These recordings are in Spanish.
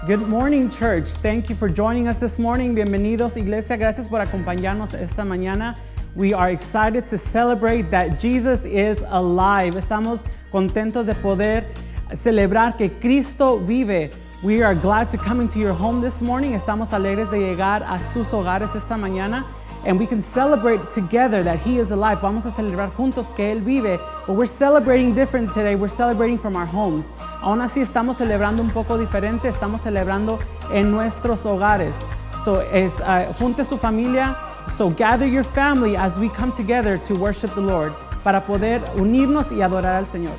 Good morning, church. Thank you for joining us this morning. Bienvenidos, iglesia. Gracias por acompañarnos esta mañana. We are excited to celebrate that Jesus is alive. Estamos contentos de poder celebrar que Cristo vive. We are glad to come into your home this morning. Estamos alegres de llegar a sus hogares esta mañana. And we can celebrate together that He is alive. Vamos a celebrar juntos que Él vive. But we're celebrating different today. We're celebrating from our homes. Aún así estamos celebrando un poco diferente. Estamos celebrando en nuestros hogares. So junte su familia. So gather your family as we come together to worship the Lord. Para poder unirnos y adorar al Señor.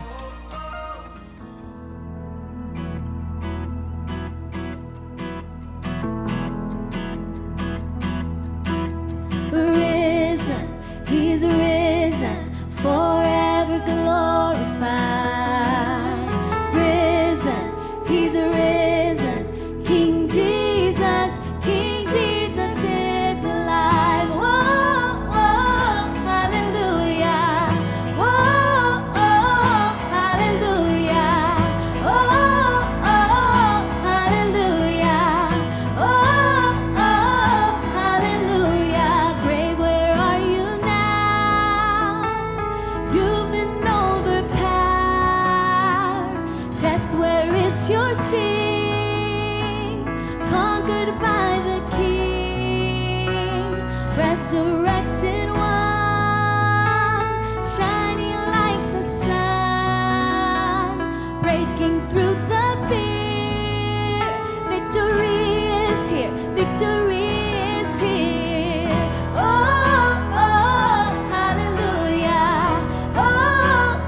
He's risen, forever glorified. Risen, He's risen, King Jesus is alive. Whoa, whoa, hallelujah. Whoa, oh, hallelujah. Oh, oh, hallelujah. Oh, oh, hallelujah. Grave, where are you now? You've been overpowered. Death, where is your sting? Conquered by the King, resurrected one, shining like the sun, breaking through the fear. Victory is here, victory is here. Oh, oh, hallelujah. Oh,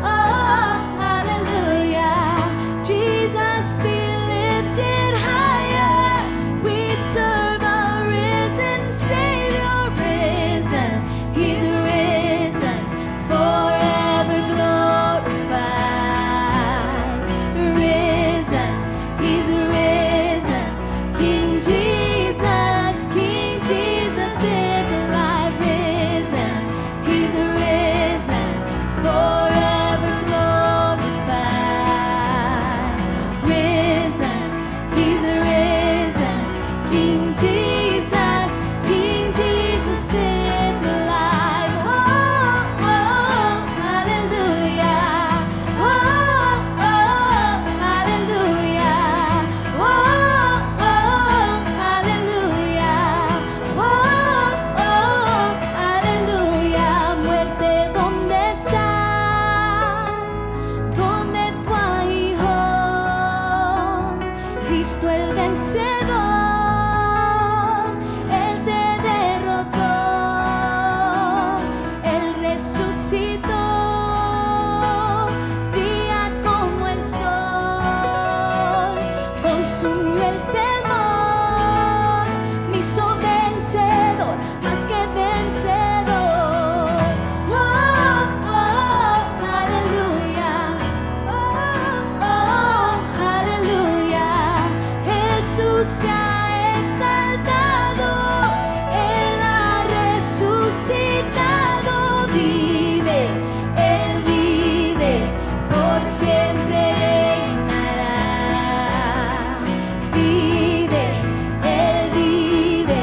oh, hallelujah. Jesus be lifted higher. We serve a risen Savior, risen. He's risen, forever glorified. Risen, He's risen. King Jesus is alive. Risen, He's risen, forever glorified. Risen, He's risen. King Jesus is alive. Oh, oh, hallelujah. Oh, oh, hallelujah. Oh, oh, hallelujah. Oh, oh, hallelujah. Muerte, ¿dónde estás? ¿Dónde tu aguijón? Cristo el vencedor, Él te derrotó, Él resucitó, brilla como el sol, consumió el temor, me hizo vencedor, más que vencedor. Oh, oh, hallelujah. Oh, oh, hallelujah. Jesús se ha exaltado, Él ha resucitado, Él vive, por siempre reinará. Vive, Él vive,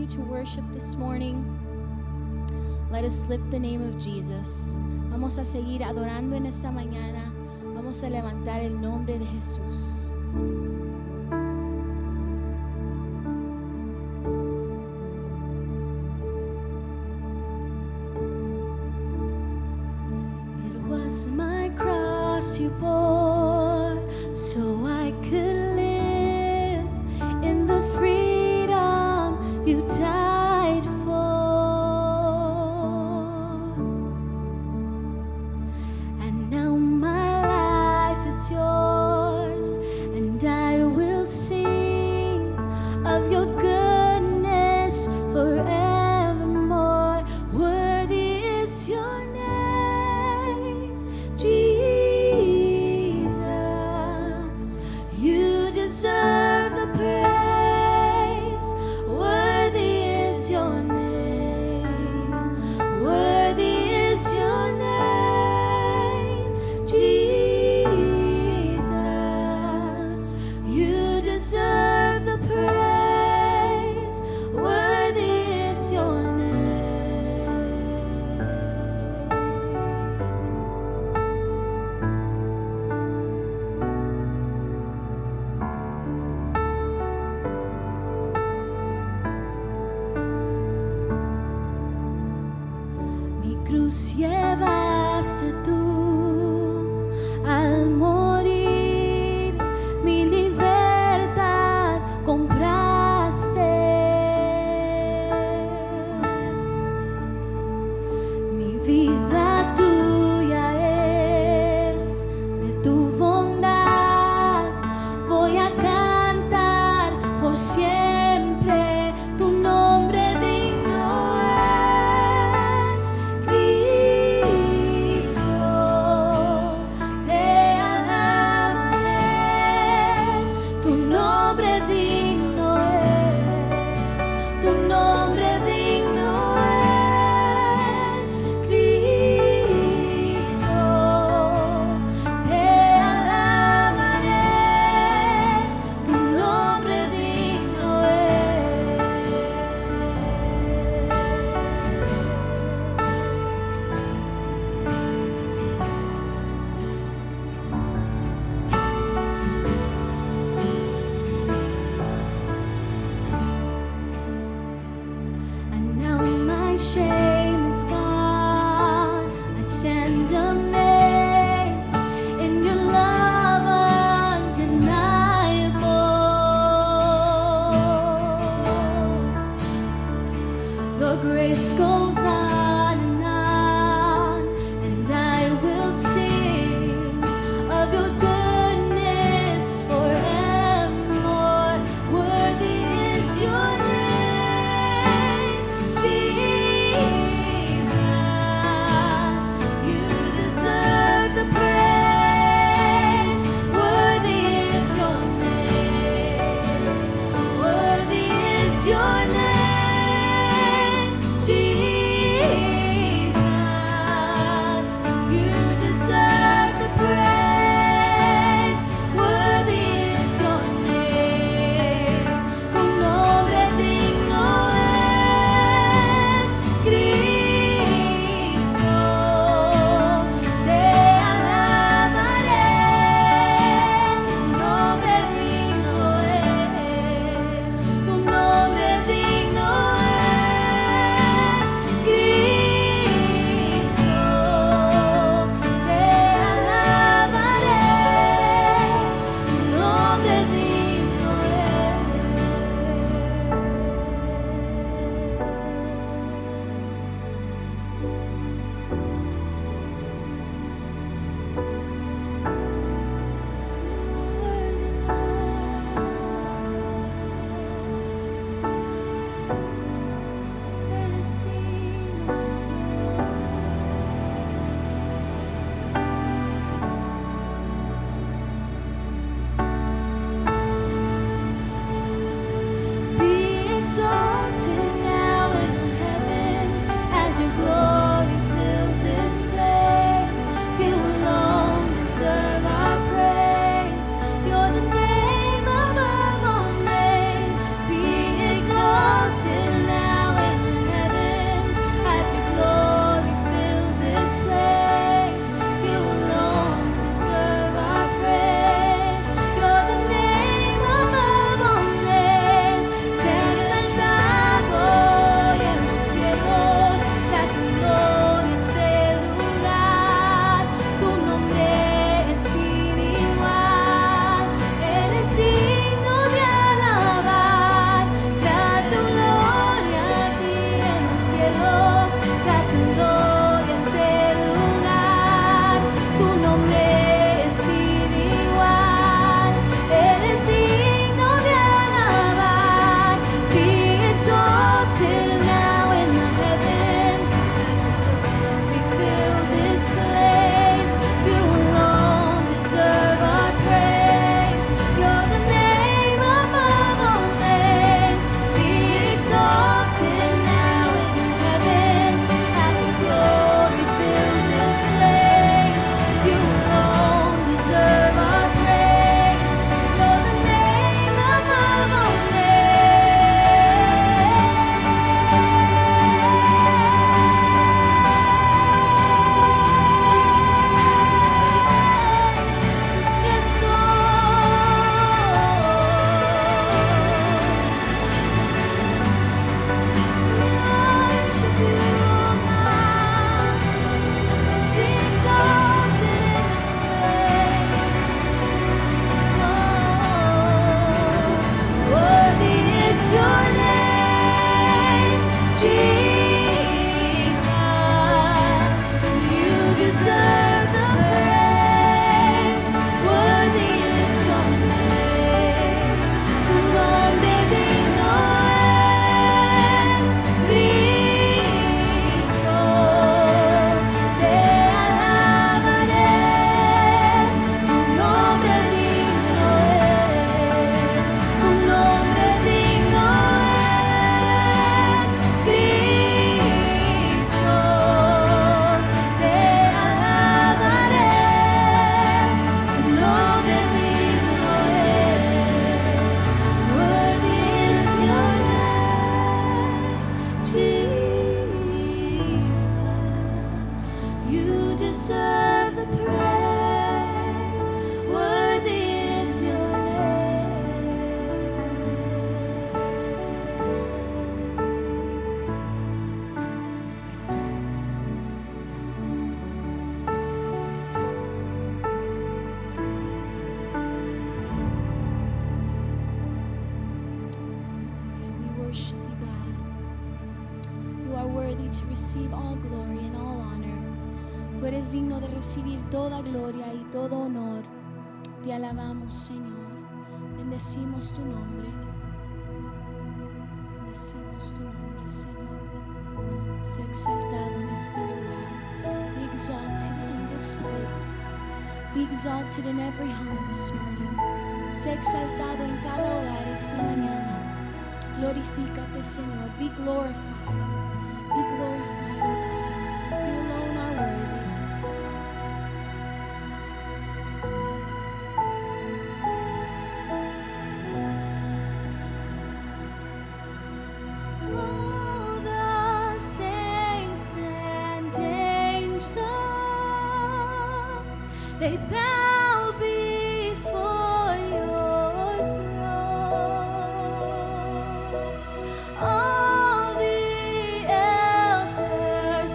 continue to worship this morning, let us lift the name of Jesus. Vamos a seguir adorando en esta mañana. Vamos a levantar el nombre de Jesús. It was my cross you bore, so I could live in the freedom you died for. And now my life is yours, and I will sing of your goodness forevermore. Worthy is your name, Jesus. You deserve the praise. Worthy is your name. Worthy is your name, Jesus. You deserve the praise. Worthy is your name. Mi cruz llevaste tú al morir, mi libertad compraste. Mi vida tuya es, de tu bondad voy a cantar por siempre. Tu nombre digno es Cristo. Te alabaré. Tu nombre digno es. Tu nombre digno es Cristo. Te alabaré. Tu nombre digno es. And now my shame is gone. I stand amazed in your love undeniable. Your grace goes on, and I will sing of your goodness forevermore. Worthy is your name, Jesus. You deserve the praise. Worthy is your name. Worthy is your name, Jesus. You deserve the praise. Worthy is your name. Tu nombre digno es Cristo. Te alabaré. Tu nombre digno es. Tu nombre digno es Cristo. Te alabaré. Tu nombre digno es. Be exalted now in the heavens as your glory fills this place. You alone deserve our praise. You're the name above all names. Be exalted now. to receive all glory and all honor. Tú eres digno de recibir toda gloria y todo honor. Te alabamos, Señor. Bendecimos tu nombre. Bendecimos tu nombre, Señor. Sé exaltado en este lugar. Be exalted in this place. Be exalted in every home this morning. Sé exaltado en cada hogar esta mañana. Glorifícate, Señor. Be glorified. Be glorified, oh God. You alone are worthy. All the saints and angels, they bow before your throne. All the elders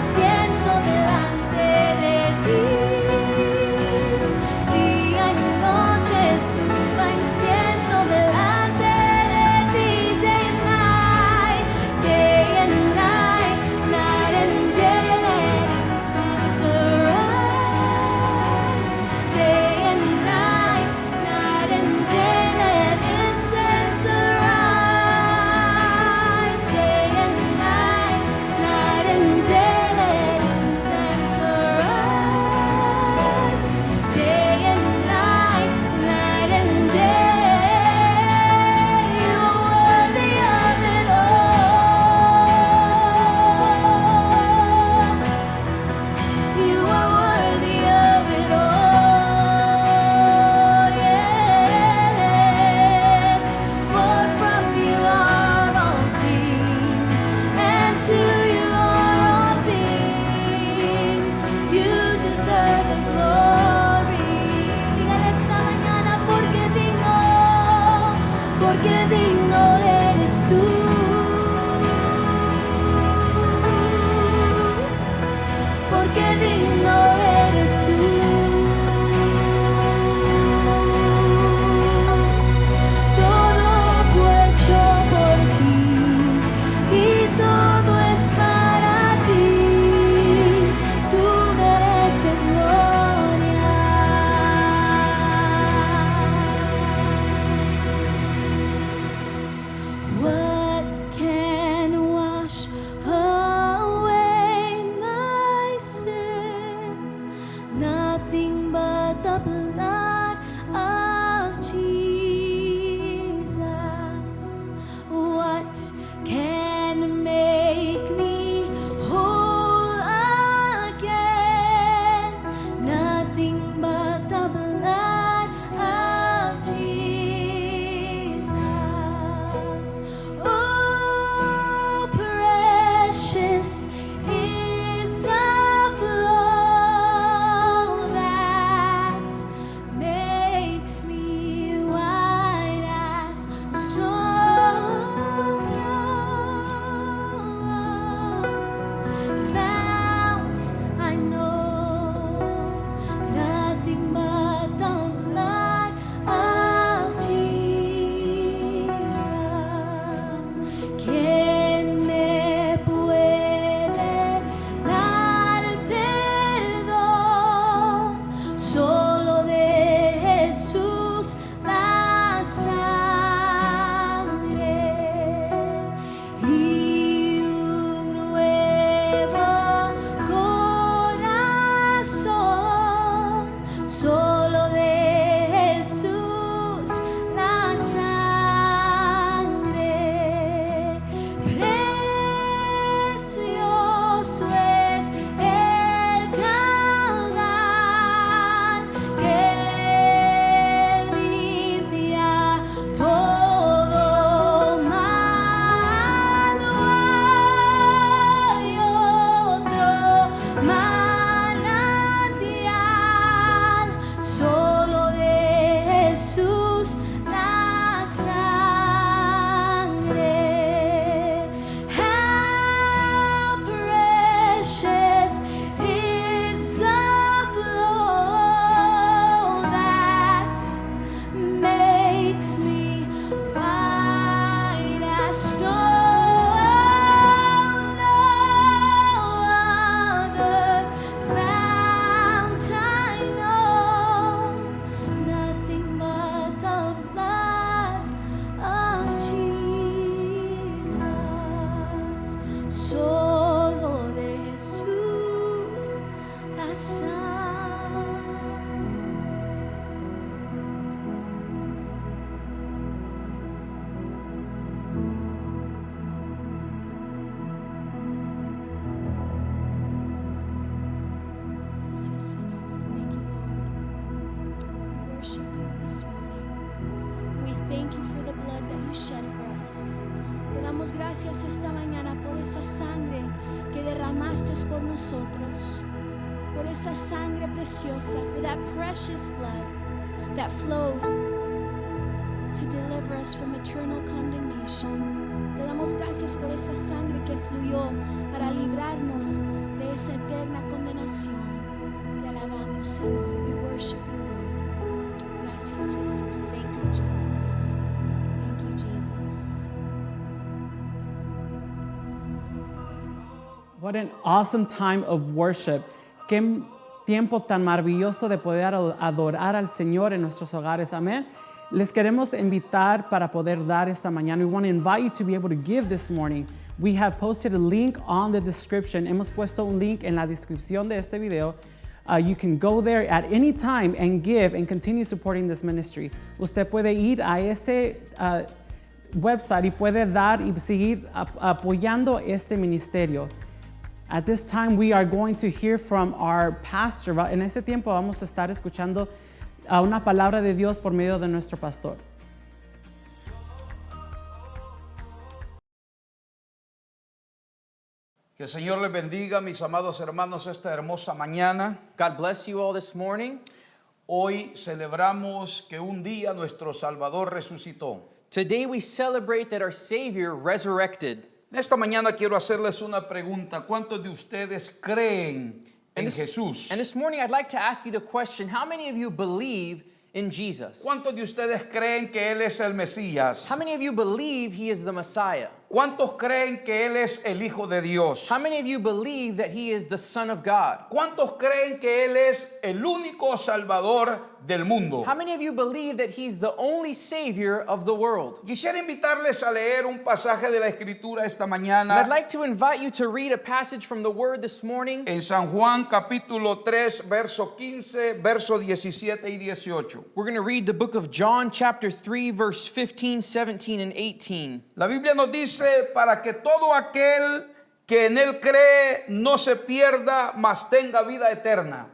incienso delante de ti. Día y noche suba incienso delante de ti. Day and night, night and day, let incense arise. Day and night and day, let incense arise. Day and night and day, let incense arise. Day and night and day, you are worthy of it all. You are worthy of it all, yes. For from you are all things, and to you are all things. You deserve the glory. Dígale esta mañana, porque digno eres tú. Porque digno eres tú. Todo fue hecho por ti y todo es para ti. Tú mereces gloria. What can wash away my sin? Nothing but the blood of Jesus. What can make me whole again? Nothing but the blood of Jesus. Oh, precious is the flow that makes me white as snow. Fount, I know, nothing but the blood of Jesus. ¿Quién me puede dar perdón? Solo de Jesús la sangre y un nuevo corazón. Solo de Jesús la sangre. Precioso es el caudal que limpia todo mal. No hay otro manantial, solo de Jesús la sangre. How precious is the flow that makes me white as snow. No other fount I know, nothing but the blood of Jesus. Solo de Jesús la sangre. Gracias, Señor. Thank you, Lord. We worship you this morning. We thank you for the blood that you shed for us. Te damos gracias esta mañana por esa sangre que derramaste por nosotros, por esa sangre preciosa, for that precious blood that flowed to deliver us from eternal condemnation. Te damos gracias por esa sangre que fluyó para librarnos de esa eterna condenación. Te alabamos, Señor. We worship you, Lord. Gracias, Jesús. Thank you, Jesus. Thank you, Jesus. What an awesome time of worship. Qué tiempo tan maravilloso de poder adorar al Señor en nuestros hogares. Amén. Les queremos invitar para poder dar esta mañana. We want to invite you to be able to give this morning. We have posted a link on the description. Hemos puesto un link en la descripción de este video. You can go there at any time and give and continue supporting this ministry. Usted puede ir a ese website y puede dar y seguir apoyando este ministerio. At this time, we are going to hear from our pastor. En ese tiempo vamos a estar escuchando una palabra de Dios por medio de nuestro pastor. Que el Señor les bendiga, mis amados hermanos, esta hermosa mañana. God bless you all this morning. Hoy celebramos que un día nuestro Salvador resucitó. Today we celebrate that our Savior resurrected. En esta mañana quiero hacerles una pregunta. ¿Cuántos de ustedes creen en Jesús? And this morning I'd like to ask you the question, how many of you believe in Jesus? ¿Cuántos de ustedes creen que Él es el Mesías? How many of you believe He is the Messiah? ¿Cuántos creen que Él es el Hijo de Dios? How many of you believe that He is the Son of God? ¿Cuántos creen que Él es el único Salvador del mundo? How many of you believe that He's the only Savior of the world? Quisiera invitarles a leer un pasaje de la Escritura esta And I'd mañana like to invite you to read a passage from the Word this morning en San Juan capítulo 3, verso 15, verso 17 y 18. We're going to read the book of John chapter 3 verse 15, 17 and 18. La Biblia nos dice, para que todo aquel que en Él cree no se pierda, mas tenga vida eterna.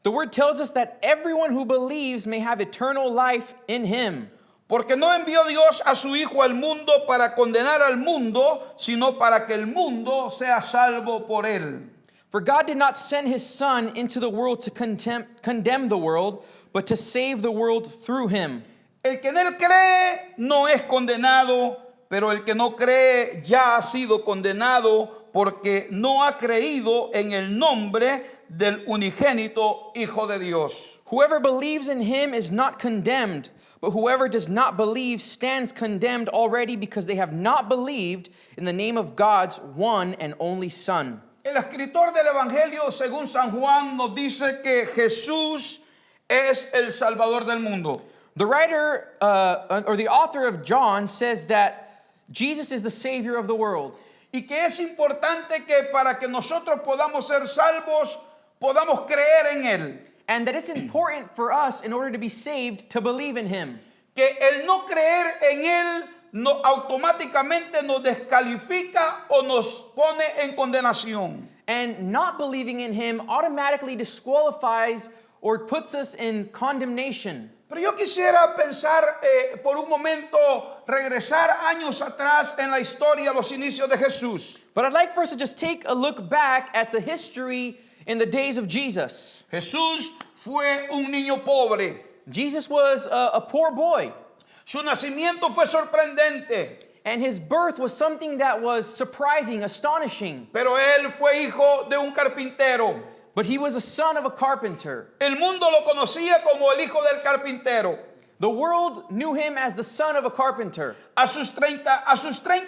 The Word tells us that everyone who believes may have eternal life in Him. Porque no envió Dios a su Hijo al mundo para condenar al mundo, sino para que el mundo sea salvo por Él. For God did not send His Son into the world to condemn the world, but to save the world through Him. El que en Él cree no es condenado, pero el que no cree ya ha sido condenado porque no ha creído en el nombre del unigénito Hijo de Dios. Whoever believes in Him is not condemned, but whoever does not believe stands condemned already because they have not believed in the name of God's one and only Son. El escritor del Evangelio según San Juan nos dice que Jesús es el Salvador del mundo. The writer or the author of John says that Jesus is the Savior of the world. Y que es importante que para que nosotros podamos ser salvos, podamos creer en Él. And that it's important for us, in order to be saved, to believe in Him. Que el no creer en Él no, automáticamente nos descalifica o nos pone en condenación. And not believing in Him automatically disqualifies or puts us in condemnation. Pero yo quisiera pensar por un momento, regresar años atrás en la historia, los inicios de Jesús. But I'd like for us to just take a look back at the history in the days of Jesus. Jesús fue un niño pobre. Jesus was a poor boy, Su nacimiento fue sorprendente, and His birth was something that was surprising, astonishing. pero él fue hijo de un carpintero. But He was a son of a carpenter. El mundo lo conocía como el hijo del carpintero. The world knew Him as the son of a carpenter. A sus 30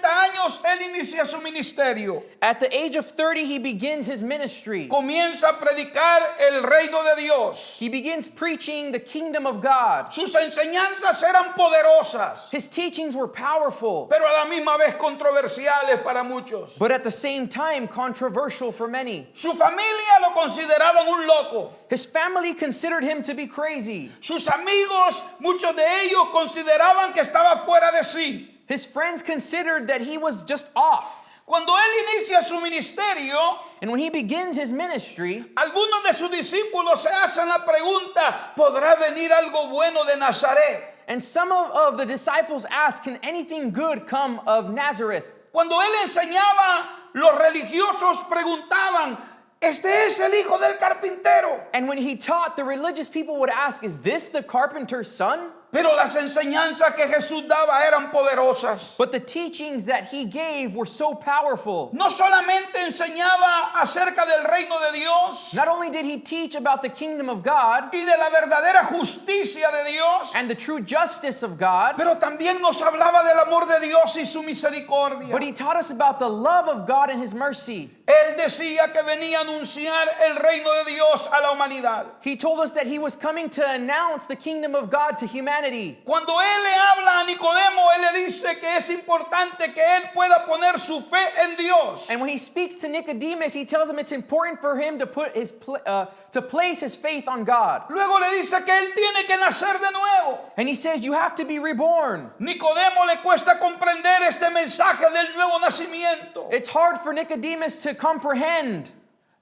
años, él inicia su ministerio. At the age of 30, He begins His ministry. Comienza a predicar el reino de Dios. He begins preaching the kingdom of God. Sus enseñanzas eran poderosas, His teachings were powerful, pero a la misma vez controversiales para muchos. but at the same time controversial for many. Su familia lo consideraban un loco. His family considered Him to be crazy. Sus amigos, muchos de ellos consideraban que estaba fuera de sí. His friends considered that he was just off. Cuando él inicia su ministerio, And when He begins His ministry, algunos de sus discípulos se hacen la pregunta, ¿podrá venir algo bueno de Nazaret? and some of the disciples asked, can anything good come of Nazareth? Cuando él enseñaba, los religiosos preguntaban, ¿este es el hijo del carpintero? And when He taught, the religious people would ask, is this the carpenter's son? Pero las enseñanzas que Jesús daba eran poderosas. But the teachings that he gave were so powerful. No solamente enseñaba acerca del reino de Dios Not only did he teach about the kingdom of God y de la verdadera justicia de Dios, and the true justice of God, pero también nos hablaba del amor de Dios y su misericordia. but he taught us about the love of God and his mercy. Él decía que venía a anunciar el reino de Dios a la humanidad. He told us that he was coming to announce the kingdom of God to humanity. Cuando él le habla a Nicodemo, él le dice que es importante que él pueda poner su fe en Dios. And when he speaks to Nicodemus, he tells him it's important for him to put to place his faith on God. Luego le dice que él tiene que nacer de nuevo. And he says you have to be reborn. Nicodemo le cuesta comprender este mensaje del nuevo nacimiento. It's hard for Nicodemus to comprehend.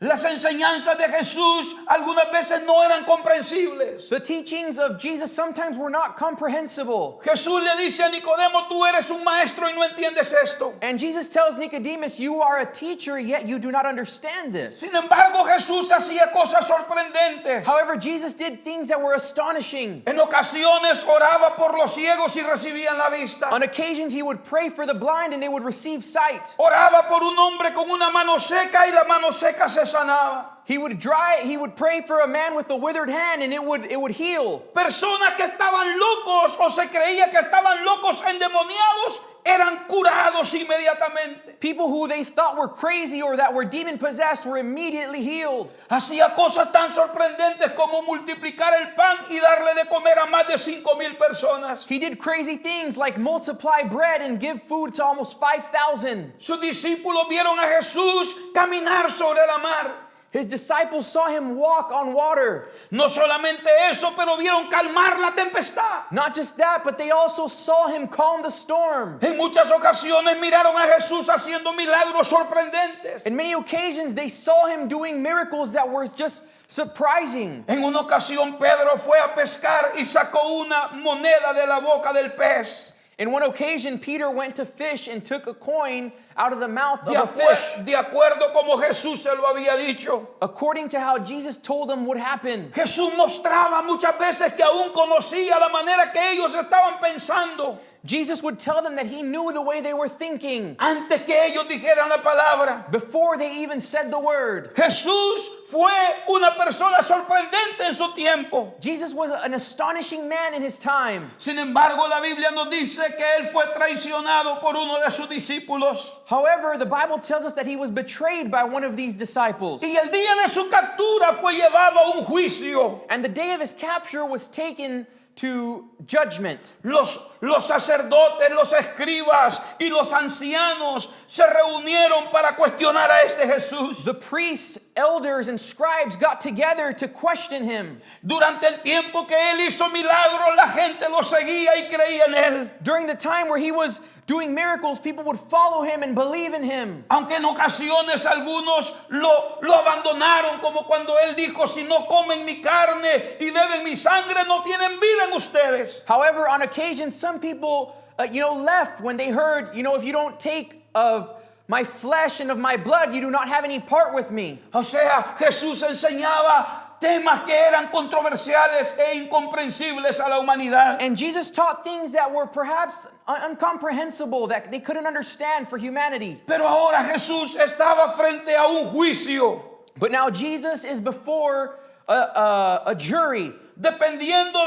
Las enseñanzas de Jesús algunas veces no eran comprensibles. The teachings of Jesus sometimes were not comprehensible. Jesús le dice a Nicodemo, tú eres un maestro y no entiendes esto. And Jesus tells Nicodemus, you are a teacher, yet you do not understand this. Sin embargo, Jesús hacía cosas sorprendentes. However, Jesus did things that were astonishing. En ocasiones oraba por los ciegos y recibían la vista. On occasions, he would pray for the blind and they would receive sight. Oraba por un hombre con una mano seca y la mano seca se sanaba. He would pray for a man with a withered hand and it would heal. Personas que estaban locos o se creía que estaban locos endemoniados eran curados inmediatamente. People who they thought were crazy or that were demon possessed were immediately healed. Hacía cosas tan sorprendentes como multiplicar el pan y darle de comer a más de 5,000 personas. He did crazy things like multiply bread and give food to almost 5,000. Sus discípulos vieron a Jesús caminar sobre la mar. His disciples saw him walk on water. No solamente eso, pero vieron calmar la tempestad. Not just that, but they also saw him calm the storm. En muchas ocasiones miraron a Jesús haciendo milagros sorprendentes. In many occasions, they saw him doing miracles that were just surprising. En una ocasión Pedro fue a pescar y sacó una moneda de la boca del pez. In one occasion, Peter went to fish and took a coin out of the mouth of a fish, De acuerdo como Jesús se lo había dicho. according to how Jesus told them would happen. Jesús mostraba muchas veces que aún conocía la manera que ellos estaban pensando Jesus would tell them that he knew the way they were thinking antes que ellos dijeran la palabra. before they even said the word. Jesús fue una persona sorprendente en su tiempo. Jesus was an astonishing man in his time. Sin embargo, la Biblia nos dice que él fue traicionado por uno de sus discípulos. However, the Bible tells us that he was betrayed by one of these disciples. Y el día de su captura fue llevado a un juicio. And the day of his capture was taken to judgment. Los sacerdotes, los escribas y los ancianos se reunieron para cuestionar a este Jesús. The priests, elders, and scribes got together to question him. Durante el tiempo que él hizo milagros, la gente lo seguía y creía en él. During the time where he was doing miracles, people would follow him and believe in him. Aunque en ocasiones algunos lo abandonaron, como cuando él dijo, si no comen mi carne y beben mi sangre, no tienen vida en ustedes. However, on occasion, some people, left when they heard, if you don't take of my flesh and of my blood, you do not have any part with me. O sea, Jesús enseñaba temas que eran controversiales e incomprensibles a la humanidad. And Jesus taught things that were perhaps incomprehensible, that they couldn't understand for humanity. Pero ahora Jesús estaba frente a un juicio. But now Jesus is before a jury. Dependiendo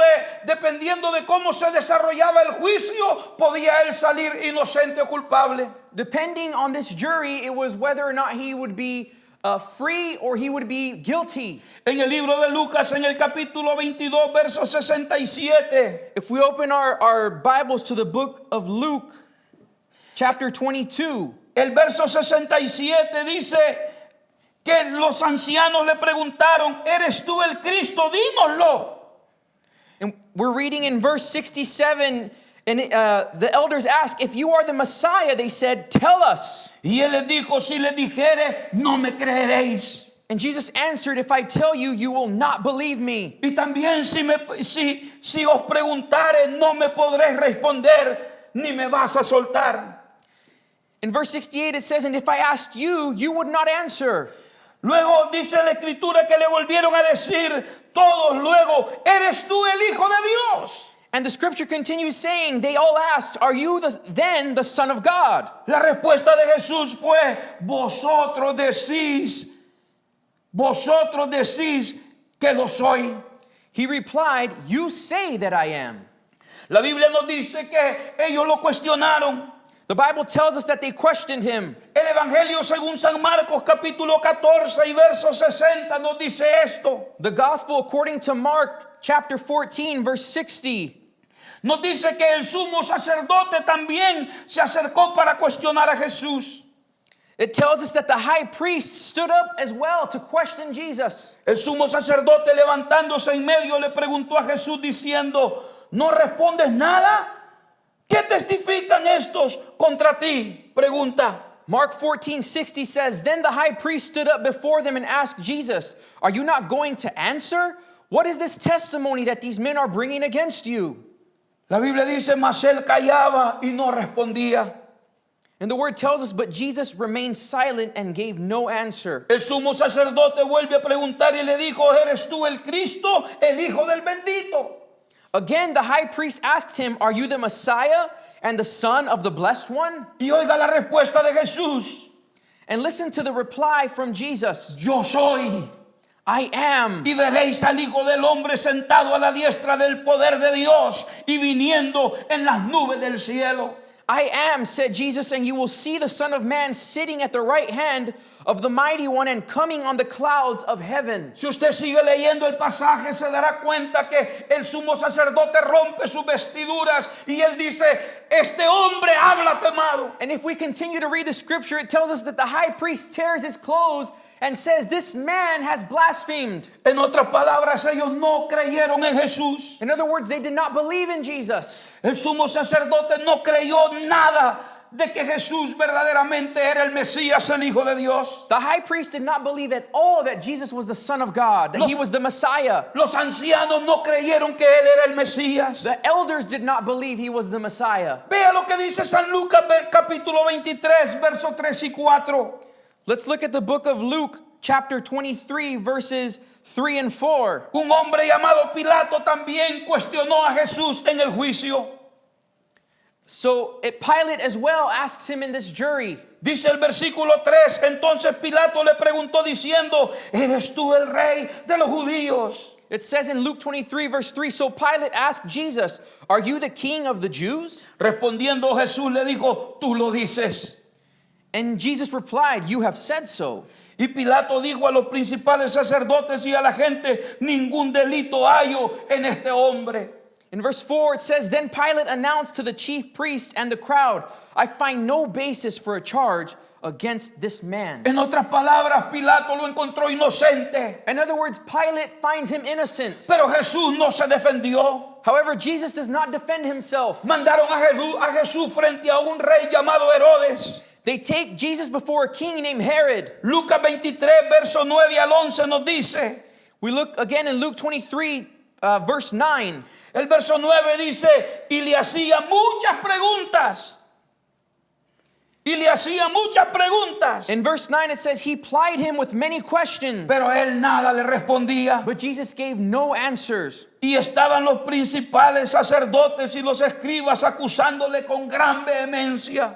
de cómo se desarrollaba el juicio, podía él salir inocente o culpable. Depending on this jury, it was whether or not he would be free or he would be guilty. En el libro de Lucas, en el capítulo 22, verso 67. If we open our Bibles to the book of Luke, chapter 22, El verso 67 dice que los ancianos le preguntaron, ¿eres tú el Cristo? Dínoslo. and we're reading in verse 67, and the elders asked, if you are the Messiah, they said, tell us. Y él les dijo, si les dijere, no me creeréis. And Jesus answered, if I tell you, you will not believe me. Y también si os preguntare, no me podréis responder, ni me vas a soltar. In verse 68 it says, and if I asked you, you would not answer. Luego dice la escritura que le volvieron a decir todos luego, ¿eres tú el Hijo de Dios? And the scripture continues saying, they all asked, are you then the Son of God? La respuesta de Jesús fue, vosotros decís que lo soy. He replied, you say that I am. La Biblia nos dice que ellos lo cuestionaron. The Bible tells us that they questioned him. El Evangelio según San Marcos capítulo 14 y verso 60 nos dice esto. The gospel according to Mark chapter 14 verse 60. Nos dice que el sumo sacerdote también se acercó para cuestionar a Jesús. It tells us that the high priest stood up as well to question Jesus. El sumo sacerdote levantándose en medio le preguntó a Jesús diciendo, ¿no respondes nada? ¿Qué testifican estos contra ti? Pregunta. Mark 14:60 says, then the high priest stood up before them and asked Jesus, are you not going to answer? What is this testimony that these men are bringing against you? La Biblia dice, mas él callaba y no respondía. And the word tells us, but Jesus remained silent and gave no answer. El sumo sacerdote vuelve a preguntar y le dijo, ¿eres tú el Cristo, el Hijo del bendito? Again, the high priest asked him, are you the Messiah and the Son of the Blessed One? Y oiga la respuesta de Jesús. And listen to the reply from Jesus. Yo soy. I am. Y veréis al Hijo del Hombre sentado a la diestra del poder de Dios y viniendo en las nubes del cielo. I am, said Jesus, and you will see the Son of Man sitting at the right hand of the Mighty One and coming on the clouds of heaven. Si usted sigue leyendo el pasaje, se dará cuenta que el sumo sacerdote rompe sus vestiduras y él dice, este hombre ha blasfemado. And if we continue to read the scripture, it tells us that the high priest tears his clothes and says, this man has blasphemed. En otras palabras, ellos no creyeron en Jesús. In other words, they did not believe in Jesus. El sumo sacerdote no creyó nada de que Jesús verdaderamente era el Mesías, el Hijo de Dios. The high priest did not believe at all that Jesus was the Son of God, that he was the Messiah. Los ancianos no creyeron que él era el Mesías. The elders did not believe he was the Messiah. Vea lo que dice San Lucas capítulo 23, versos 3 y 4. Let's look at the book of Luke, chapter 23, verses 3 and 4. Un hombre llamado Pilato también cuestionó a Jesús en el juicio. So Pilate as well asks him in this jury. Dice el versículo 3, entonces Pilato le preguntó diciendo, ¿eres tú el rey de los judíos? It says in Luke 23, verse 3, so Pilate asked Jesus, are you the king of the Jews? Respondiendo Jesús le dijo, tú lo dices. And Jesus replied, you have said so. Y Pilato dijo a los principales sacerdotes y a la gente, ningún delito hallo en este hombre. In verse 4, it says, then Pilate announced to the chief priests and the crowd, I find no basis for a charge against this man. En otras palabras, Pilato lo encontró inocente. In other words, Pilate finds him innocent. Pero Jesús no se defendió. However, Jesus does not defend himself. Mandaron a Jesús frente a un rey llamado Herodes. They take Jesus before a king named Herod. Lucas 23, verso 9 al 11 nos dice. We look again in Luke 23, verse 9. El verso 9 dice, y le hacía muchas preguntas. Y le hacía muchas preguntas. In verse 9 it says, he plied him with many questions. Pero él nada le respondía. But Jesus gave no answers. Y estaban los principales sacerdotes y los escribas acusándole con gran vehemencia.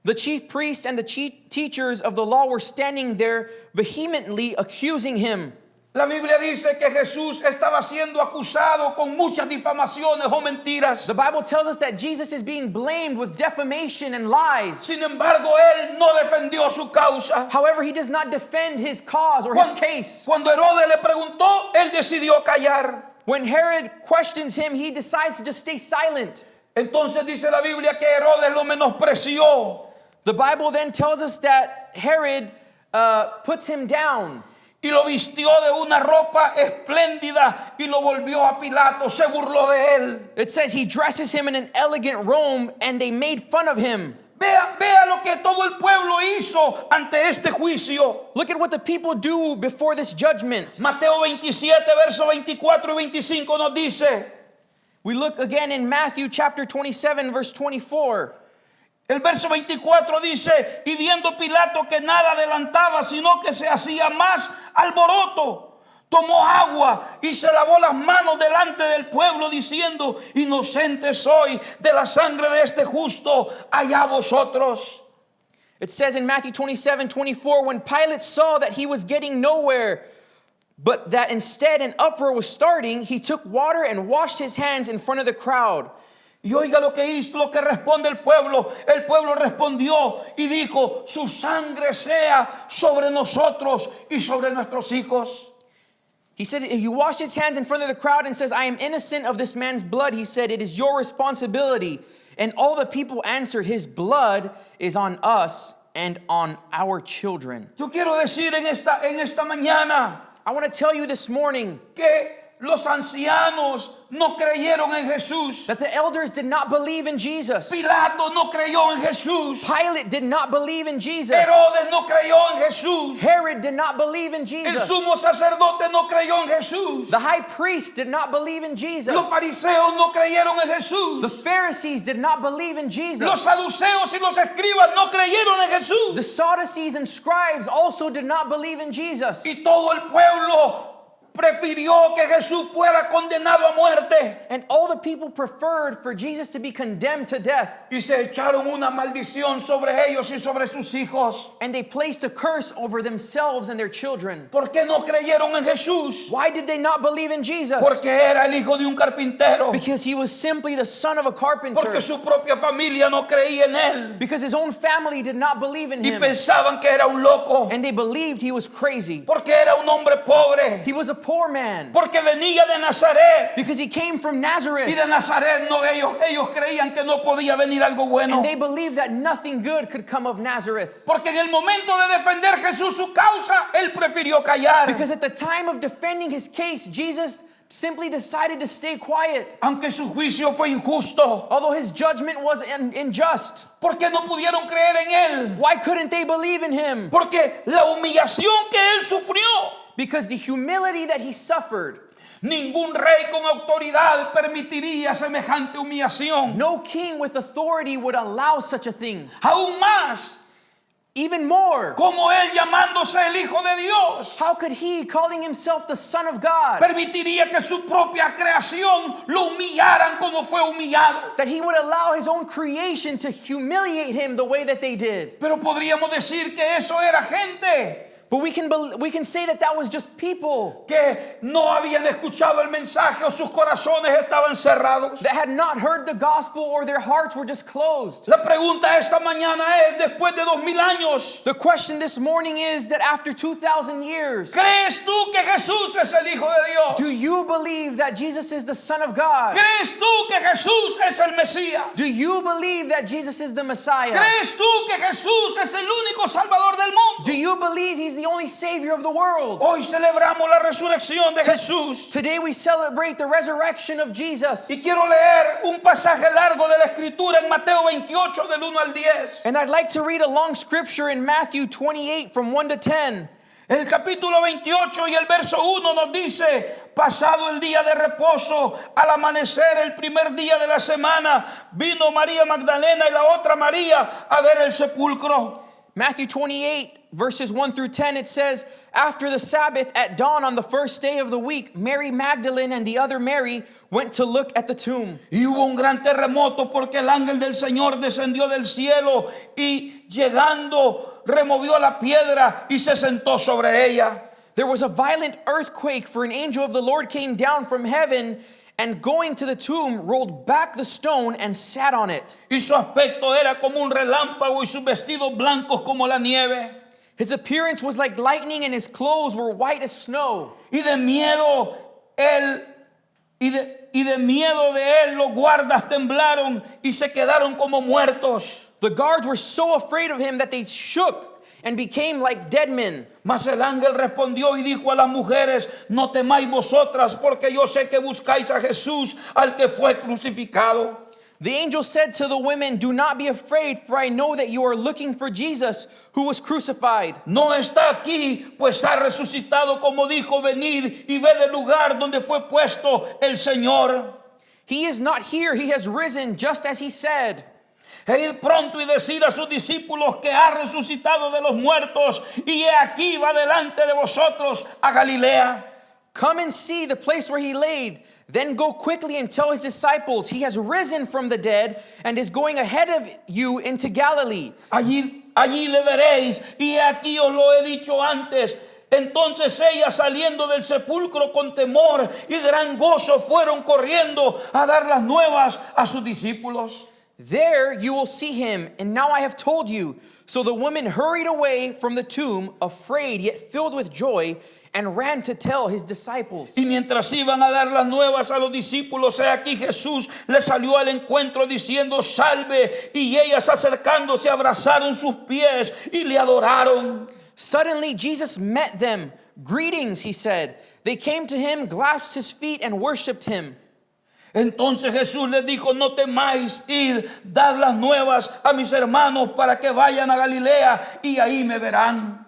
The chief priests and the teachers of the law were standing there vehemently accusing him. La Biblia dice que Jesús estaba siendo acusado con muchas difamaciones o mentiras. The Bible tells us that Jesus is being blamed with defamation and lies. Sin embargo, él no defendió su causa. However, he does not defend his cause or his case. Cuando Herodes le preguntó, él decidió callar. When Herod questions him, he decides to just stay silent. Entonces dice la Biblia que Herodes lo menospreció. The Bible then tells us that Herod puts him down. Y lo vistió de una ropa espléndida y lo volvió a Pilato, se burló de él. It says he dresses him in an elegant robe and they made fun of him. Vea lo que todo el pueblo hizo ante este juicio. Look at what the people do before this judgment. Mateo 27, versos 24 y 25 nos dice. We look again in Matthew chapter 27, verse 24. El verso 24 dice, y viendo Pilato que nada adelantaba, sino que se hacía más alboroto, tomó agua y se lavó las manos delante del pueblo diciendo, inocente soy de la sangre de este justo, allá vosotros. It says in Matthew 27:24, when Pilate saw that he was getting nowhere, but that instead an uproar was starting, he took water and washed his hands in front of the crowd. Y oiga lo que hizo, lo que responde el pueblo. El pueblo respondió y dijo, su sangre sea sobre nosotros y sobre nuestros hijos. He said, he washed his hands in front of the crowd and says, I am innocent of this man's blood. He said, it is your responsibility. And all the people answered, his blood is on us and on our children. Yo quiero decir en esta mañana I want to tell you this morning que los ancianos no creyeron en Jesús. that the elders did not believe in Jesus. Pilato no creyó en Jesús. Pilate did not believe in Jesus. Herodes no creyó en Jesús. Herod did not believe in El Jesus. sumo sacerdote no creyó en Jesús. The high priest did not believe in Jesus. Los fariseos no creyeron en The Jesús. Pharisees did not believe in Jesus. Los saduceos y los escribas no creyeron en The Jesús. Sadducees and scribes also did not believe in Jesus. Y todo el pueblo prefirió que Jesús fuera condenado a muerte. And all the people preferred for Jesus to be condemned to death. Y se echaron una maldición sobre ellos y sobre sus hijos. And they placed a curse over themselves and their children. ¿Por qué no creyeron en Jesús? Why did they not believe in Jesus? Porque era el hijo de un carpintero. Because he was simply the son of a carpenter. Porque su propia familia no creía en él. Because his own family did not believe in Y him. pensaban que era un loco. And they believed he was crazy. Porque era un hombre pobre. He was a poor man. Porque venía de Nazaret. Because he came from Y Nazareth. de Nazaret no, ellos creían que no podía venir algo bueno. And they believed that nothing good could come of Nazareth. Porque en el momento de defender Jesús su causa, él prefirió callar. Because at the time of defending his case, Jesus simply decided to stay quiet. Aunque su juicio fue injusto. Although his judgment was unjust. Porque no pudieron creer en él. Why couldn't they believe in him? Porque la humillación que él sufrió. Because the humility that he suffered. Ningún rey con autoridad permitiría semejante humillación. No king with authority would allow such a thing. Aún más, Even more, como él llamándose el Hijo de Dios, how could he, calling himself the Son of God, permitiría que su propia creación lo humillaran como fue humillado. that he would allow his own creation to humiliate him the way that they did? Pero podríamos decir que eso era gente But we can say that that was just people que no habían escuchado el mensaje o sus corazones estaban cerrados. that had not heard the gospel or their hearts were just closed. La pregunta esta mañana es, después de 2000 años, The question this morning is that after 2,000 years, ¿crees tú que Jesús es el Hijo de Dios? do you believe that Jesus is the Son of God? ¿Crees tú que Jesús es el Mesías? Do you believe that Jesus is the Messiah? ¿Crees tú que Jesús es el único Salvador del mundo? Do you believe he's the only Savior of the world? Hoy celebramos la resurrección de Jesús. Today we celebrate the resurrection of Jesus. Y quiero leer un pasaje largo de la Escritura en Mateo 28 del 1 al 10. And I'd like to read a long scripture in Matthew 28 from 1 to 10. El capítulo 28 y el verso 1 nos dice, pasado el día de reposo, al amanecer el primer día de la semana, vino María Magdalena y la otra María a ver el sepulcro. Matthew 28 verses 1 through 10, it says, after the Sabbath at dawn on the first day of the week, Mary Magdalene and the other Mary went to look at the tomb. Y hubo un gran terremoto porque el ángel del Señor descendió del cielo y llegando removió la piedra y se sentó sobre ella. There was a violent earthquake, for an angel of the Lord came down from heaven and going to the tomb, rolled back the stone and sat on it. Y su aspecto era como un relámpago y sus vestidos blancos como la nieve. His appearance was like lightning and his clothes were white as snow. Y de miedo de él los guardas temblaron y se quedaron como muertos. The guards were so afraid of him that they shook and became like dead men. Mas el ángel respondió y dijo a las mujeres, no temáis vosotras, porque yo sé que buscáis a Jesús, al que fue crucificado. The angel said to the women, do not be afraid, for I know that you are looking for Jesus, who was crucified. No está aquí, pues ha resucitado, como dijo, venid y ved el lugar donde fue puesto el Señor. He is not here, he has risen, just as he said. E id pronto y decid a sus discípulos que ha resucitado de los muertos, y he aquí va delante de vosotros a Galilea. Come and see the place where he laid. Then go quickly and tell his disciples, he has risen from the dead and is going ahead of you into Galilee. Allí le veréis, y aquí os lo he dicho antes. Entonces ellas saliendo del sepulcro con temor y gran gozo fueron corriendo a dar las nuevas a sus discípulos. There you will see him, and now I have told you. So the women hurried away from the tomb, afraid yet filled with joy, and ran to tell his disciples. Y mientras iban a dar las nuevas a los discípulos, he aquí Jesús les salió al encuentro diciendo salve, y ellas acercándose abrazaron sus pies y le adoraron. Suddenly Jesus met them. Greetings, he said. They came to him, grasped his feet, and worshipped him. Entonces Jesús les dijo, no temáis, id, dad las nuevas a mis hermanos para que vayan a Galilea y ahí me verán.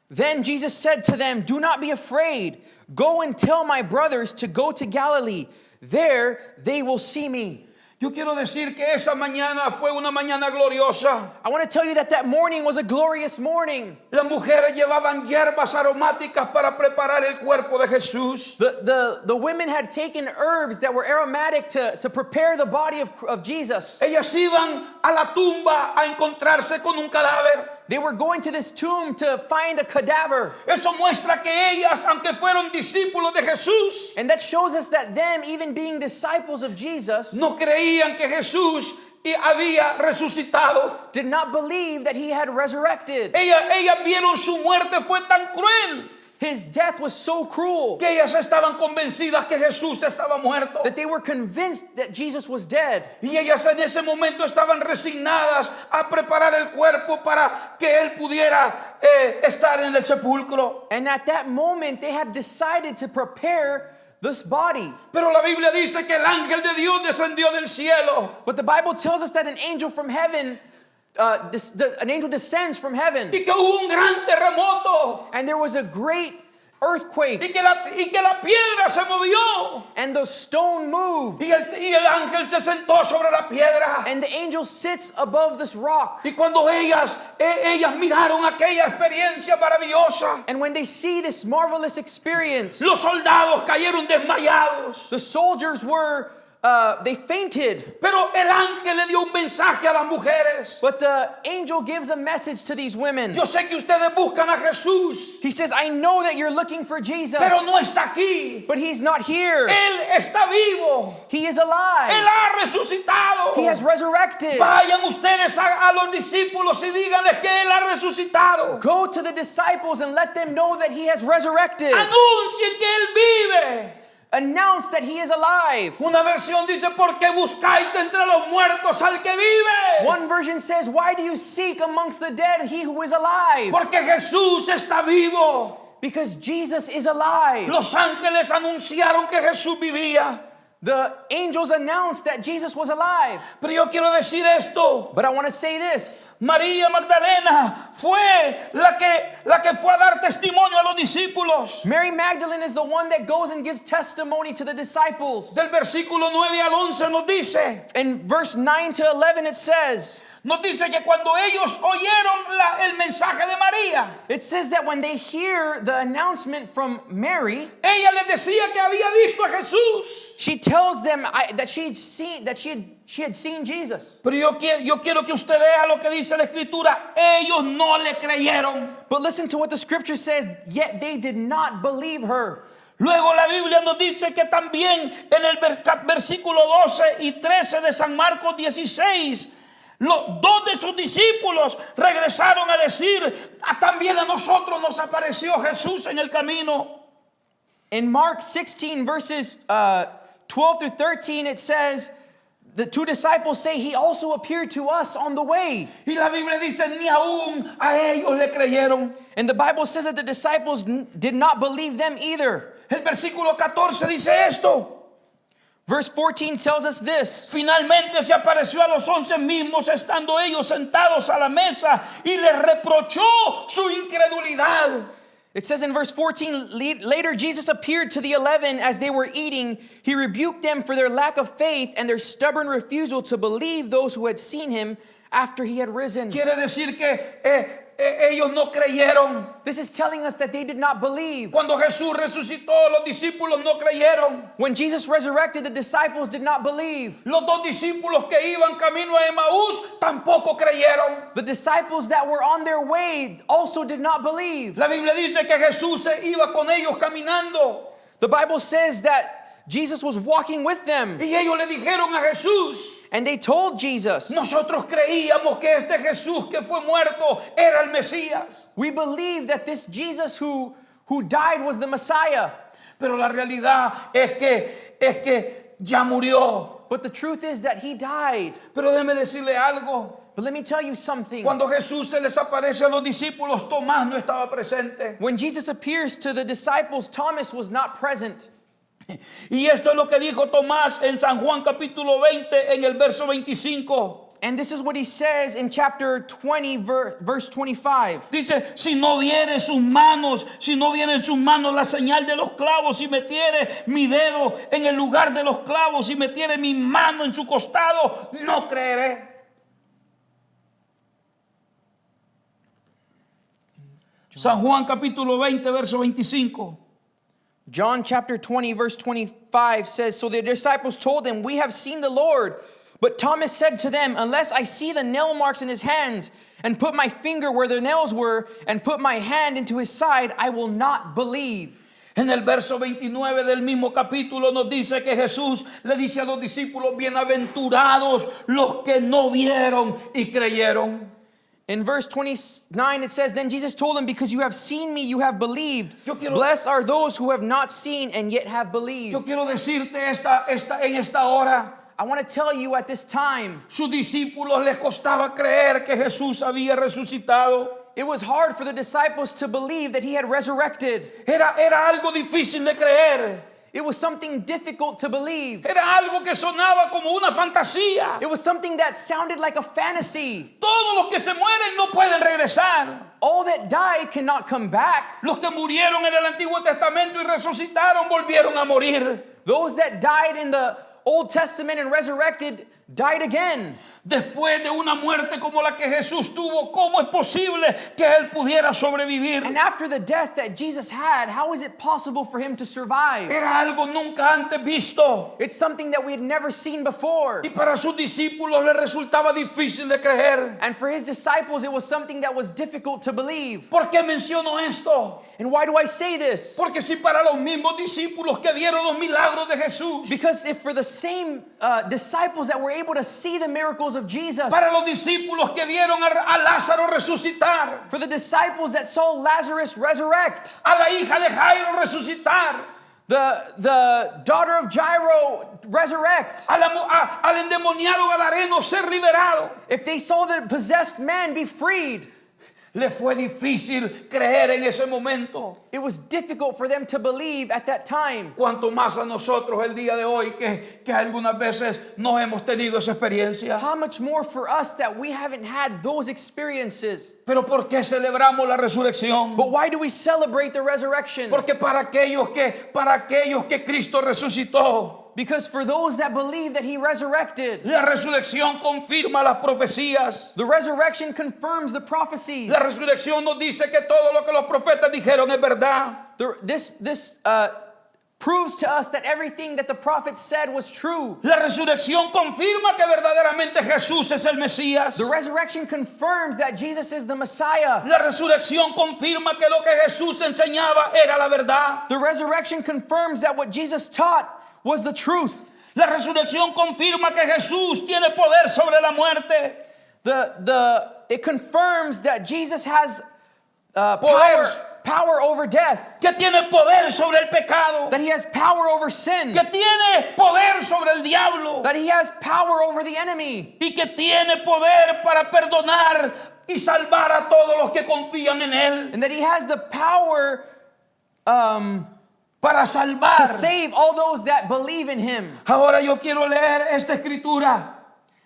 Then Jesus said to them, do not be afraid. Go and tell my brothers to go to Galilee. There they will see me. Yo quiero decir que esa mañana fue una mañana gloriosa. I want to tell you that that morning was a glorious morning. Las mujeres llevaban hierbas aromáticas para preparar el cuerpo de Jesús. The women had taken herbs that were aromatic to prepare the body of Jesus. Ellas iban a la tumba a encontrarse con un cadáver. They were going to this tomb to find a cadaver. Eso muestra que ellas, aunque fueron discípulos de Jesús, And that shows us that them, even being disciples of Jesus, no creían que Jesús había resucitado. did not believe that he had resurrected. Ellas vieron su muerte fue tan cruel His death was so cruel que ellas estaban convencidas que Jesús estaba muerto. that they were convinced that Jesus was dead. Y ellas en ese momento estaban resignadas a preparar el cuerpo para que él pudiera estar en el sepulcro. And at that moment, they had decided to prepare this body. Pero la Biblia dice que el ángel de Dios descendió del cielo But the Bible tells us that an angel from heaven, an angel descends from heaven. y que hubo un gran terremoto And there was a great earthquake. y que la piedra se movió And the stone moved. y el ángel se sentó sobre la piedra. And the angel sits above this rock. Y cuando ellas miraron aquella experiencia maravillosa, And when they see this marvelous experience, los soldados cayeron desmayados. the soldiers they fainted. Pero el ángel le dio un mensaje a las mujeres. But the angel gives a message to these women. Yo sé que ustedes buscan a Jesús, He says, I know that you're looking for Jesus, pero no está aquí. but he's not here. Él está vivo. He is Él alive. ha resucitado. He has resurrected. Vayan ustedes a los discípulos y díganles que Él ha resucitado. Go to the disciples and let them know that he has resurrected. Anuncien que Él vive. Announce that he is alive. Una versión dice, ¿por qué buscáis entre los muertos al que vive? One version says, why do you seek amongst the dead he who is alive? Porque Jesús está vivo. Because Jesus is alive. Los ángeles anunciaron que Jesús vivía. The angels announced that Jesus was alive. Pero yo quiero decir esto. But I want to say this. María Magdalena fue la que fue a dar testimonio a los discípulos. Mary Magdalene is the one that goes and gives testimony to the disciples. Del versículo 9 al 11 nos dice, In verse 9 to 11 it says, que cuando ellos oyeron el mensaje de María, it says that when they hear the announcement from Mary, ella les decía que había visto a Jesús. she tells them that she had seen Jesus. Pero yo quiero que usted vea lo que dice la Escritura. Ellos no le creyeron. But listen to what the scripture says, yet they did not believe her. Luego la Biblia nos dice que también en el versículo 12 y 13 de San Marcos 16, dos de sus discípulos regresaron a decir, también a nosotros nos apareció Jesús en el camino. In Mark 16 verses 12 through 13 it says, the two disciples say he also appeared to us on the way. Y la Biblia dice, ni aún a ellos le creyeron. And the Bible says that the disciples did not believe them either. El versículo 14 dice esto. Verse 14 tells us this. Finalmente se apareció a los 11 mismos estando ellos sentados a la mesa y les reprochó su incredulidad. It says in verse 14, later Jesus appeared to the 11 as they were eating. He rebuked them for their lack of faith and their stubborn refusal to believe those who had seen him after he had risen. Quiere decir que ellos no creyeron. This is telling us that they did not believe. Cuando Jesús resucitó, los discípulos no creyeron. When Jesus resurrected, the disciples did not believe. Los dos discípulos que iban camino a Emaús tampoco creyeron. The disciples that were on their way also did not believe. La Biblia dice que Jesús se iba con ellos caminando. The Bible says that Jesus was walking with them, Y ellos le dijeron a Jesús, and they told Jesus, nosotros creíamos que este Jesús que fue muerto era el Mesías. we believe that this Jesus who died was the Messiah. Pero la realidad es que ya murió. But the truth is that he died. Pero déjeme decirle algo. But let me tell you something. Cuando Jesús se les aparece a los discípulos, Tomás no estaba presente. When Jesus appears to the disciples, Thomas was not present. Y esto es lo que dijo Tomás en San Juan capítulo 20 en el verso 25. And this is what he says in chapter 20, verse 25. Dice, si no viere sus manos, si no viene en sus manos la señal de los clavos, si metiere mi dedo en el lugar de los clavos, si metiere mi mano en su costado, no creeré. San Juan capítulo 20, verso 25. John chapter 20, verse 25 says, so the disciples told him, we have seen the Lord. But Thomas said to them, unless I see the nail marks in his hands, and put my finger where the nails were, and put my hand into his side, I will not believe. En el verso 29 del mismo capítulo nos dice que Jesús le dice a los discípulos, bienaventurados los que no vieron y creyeron. In verse 29 it says, then Jesus told them, because you have seen me, you have believed. Yo quiero- Blessed are those who have not seen and yet have believed. Yo quiero decirte en esta hora, I want to tell you at this time, sus discípulos les costaba creer que Jesús había resucitado. it was hard for the disciples to believe that he had resurrected. Era algo difícil de creer. It was something difficult to believe. Era algo que sonaba como una fantasía. It was something that sounded like a fantasy. Todos los que se mueren no pueden regresar. All that die cannot come back. Los que murieron en el Antiguo Testamento y resucitaron volvieron a morir. Those that died in the Old Testament and resurrected died again. Después de una muerte como la que Jesús tuvo, ¿cómo es posible que él pudiera sobrevivir? And after the death that Jesus had, how is it possible for him to survive? Era algo nunca antes visto. It's something that we had never seen before. Y para sus discípulos les resultaba difícil de creer. And for his disciples, it was something that was difficult to believe. ¿Por qué menciono esto? And why do I say this? Porque si para los mismos discípulos que vieron los milagros de Jesús, Because if for the same disciples that were able to see the miracles of Jesus, para los discípulos que vieron a Lázaro resucitar, for the disciples that saw Lazarus resurrect, a la hija de Jairo resucitar, the daughter of Jairo resurrect, al endemoniado Gadareno ser liberado, if they saw the possessed man be freed, le fue difícil creer en ese momento. it was difficult for them to believe at that time. Cuanto más a nosotros el día de hoy que algunas veces no hemos tenido esa experiencia. How much more for us that we haven't had those experiences? Pero ¿por qué celebramos la resurrección? But why do we celebrate the resurrection? Porque para aquellos que Cristo resucitó, Because for those that believe that he resurrected, la resurrección confirma las profecías. the resurrection confirms the prophecies. La resurrección nos dice que todo lo que los profetas dijeron es verdad. This proves to us that everything that the prophet said was true. La resurrección confirma que verdaderamente Jesús es el Mesías. The resurrection confirms that Jesus is the Messiah. La resurrección confirma que lo que Jesús enseñaba era la verdad. The resurrection confirms that what Jesus taught was the truth. La resurrección confirma que Jesús tiene poder sobre la muerte. It confirms that Jesus has Poder. power over death, Que tiene poder sobre el pecado. that he has power over sin, Que tiene poder sobre el diablo. that he has power over the enemy, Y que tiene poder para perdonar y salvar a todos los que confían en Él. and that he has the power Para salvar. to save all those that believe in him. Ahora yo quiero leer esta escritura.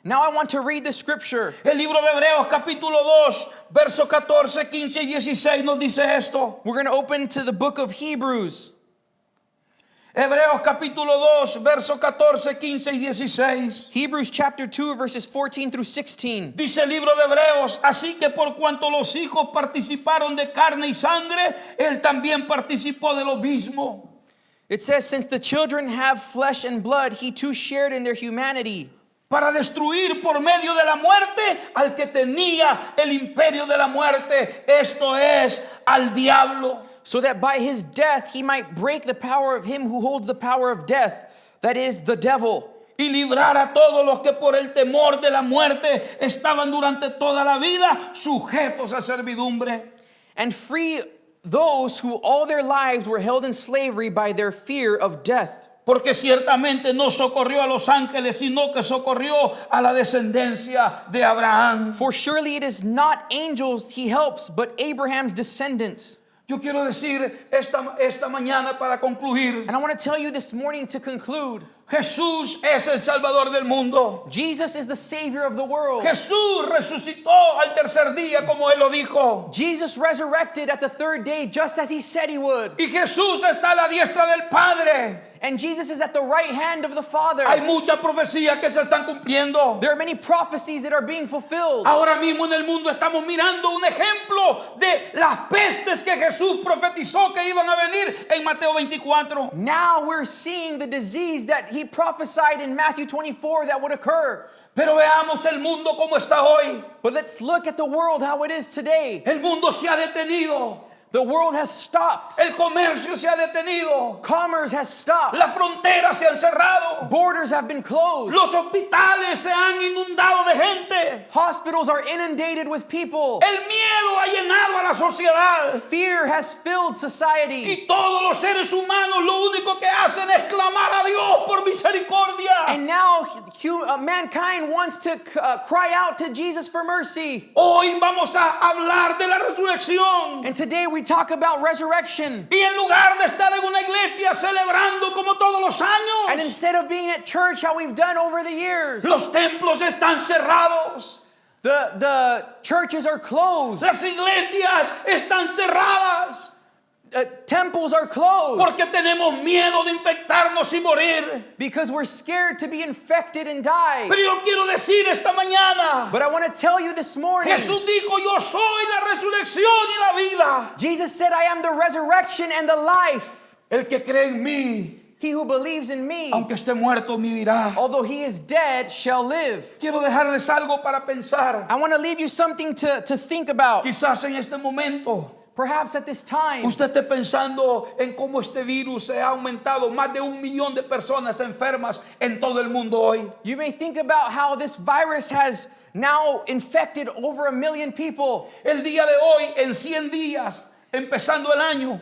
Now I want to read the scripture. El libro de Hebreos capítulo 2, versos 14, 15 y 16 nos dice esto. We're going to open to the book of Hebrews. Hebreos capítulo 2, versos 14, 15 y 16. Hebrews chapter 2, verses 14 through 16. Dice el libro de Hebreos, así que por cuanto los hijos participaron de carne y sangre, él también participó de lo mismo. It says, since the children have flesh and blood, he too shared in their humanity, Para destruir por medio de la muerte al que tenía el imperio de la muerte, esto es, al diablo. so that by his death he might break the power of him who holds the power of death, that is, the devil, Y librar a todos los que por el temor de la muerte estaban durante toda la vida sujetos a servidumbre. and free those who all their lives were held in slavery by their fear of death. Porque ciertamente no socorrió a los ángeles, sino que socorrió a la descendencia de Abraham. For surely it is not angels he helps, but Abraham's descendants. Yo quiero decir esta mañana para concluir, And I want to tell you this morning to conclude, Jesús es el Salvador del mundo. Jesus is the Savior of the world. Jesús resucitó al tercer día como Él lo dijo. Jesus resurrected at the third day just as he said he would. Y Jesús está a la diestra del Padre. And Jesus is at the right hand of the Father. Hay muchas profecías que se están cumpliendo. There are many prophecies that are being fulfilled. Ahora mismo en el mundo estamos mirando un ejemplo de las pestes que Jesús profetizó que iban a venir en Mateo 24. Now we're seeing the disease that he prophesied in Matthew 24 that would occur. Pero veamos el mundo como está hoy. But let's look at the world how it is today. El mundo se ha detenido. The world has stopped. El comercio se ha detenido. Commerce has stopped. Las fronteras se han cerrado. Borders have been closed. Los hospitales se han inundado de gente. Hospitals are inundated with people. El miedo ha llenado a la sociedad. Fear has filled society. Y todos los seres humanos lo único que hacen es clamar a Dios por misericordia. And now mankind wants to cry out to Jesus for mercy. Hoy vamos a hablar de la resurrección. And today we talk about resurrection. Y en lugar de estar en una iglesia celebrando como todos los And años, instead of being at church how we've done over the years, los templos están cerrados. the churches are closed. Las iglesias están cerradas. Temples are closed Porque tenemos miedo de infectarnos y morir. because we're scared to be infected and die. Pero yo quiero decir esta mañana, But I want to tell you this morning, Jesús dijo, yo soy la resurrección y la vida. Jesus said, I am the resurrection and the life. El que cree en mí, He who believes in me, aunque esté muerto, vivirá. although he is dead, shall live. Quiero dejarles algo para pensar. I want to leave you something to think about. Quizás en este momento Perhaps at this time, usted esté pensando en cómo este virus se ha aumentado. Más de 1 millón de personas enfermas en todo el mundo hoy. you may think about how this virus has now infected over 1 million people. El día de hoy, en 100 días, empezando el año.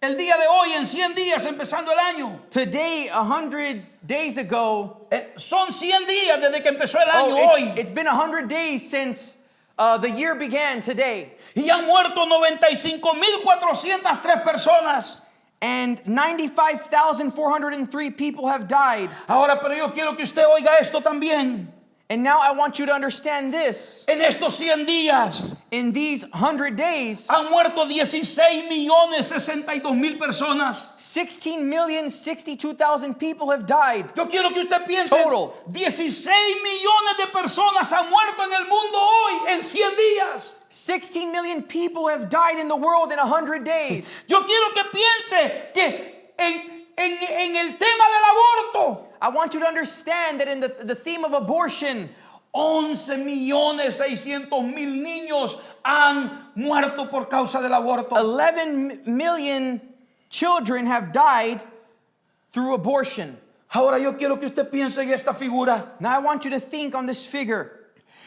El día de hoy, en 100 días, empezando el año. Today, 100 days ago, Son 100 días desde que empezó el año hoy. it's been 100 days since the year began today. Y han muerto 95,403 personas. And 95,403 people have died. Ahora, pero yo quiero que usted oiga esto también. And now I want you to understand this. En estos 100 días In these 100 days, han muerto 16,062,000 personas. 16,062,000 people have died. Yo quiero que usted piense, Total. 16 millones de personas han muerto en el mundo hoy en 100 días. 16 million people have died in the world in 100 days. Yo quiero que piense que en el tema del aborto, I want you to understand that in the theme of abortion, 11,600,000 niños han muerto por causa del aborto. 11 million children have died through abortion. Ahora yo quiero que usted piense en esta figura. Now I want you to think on this figure.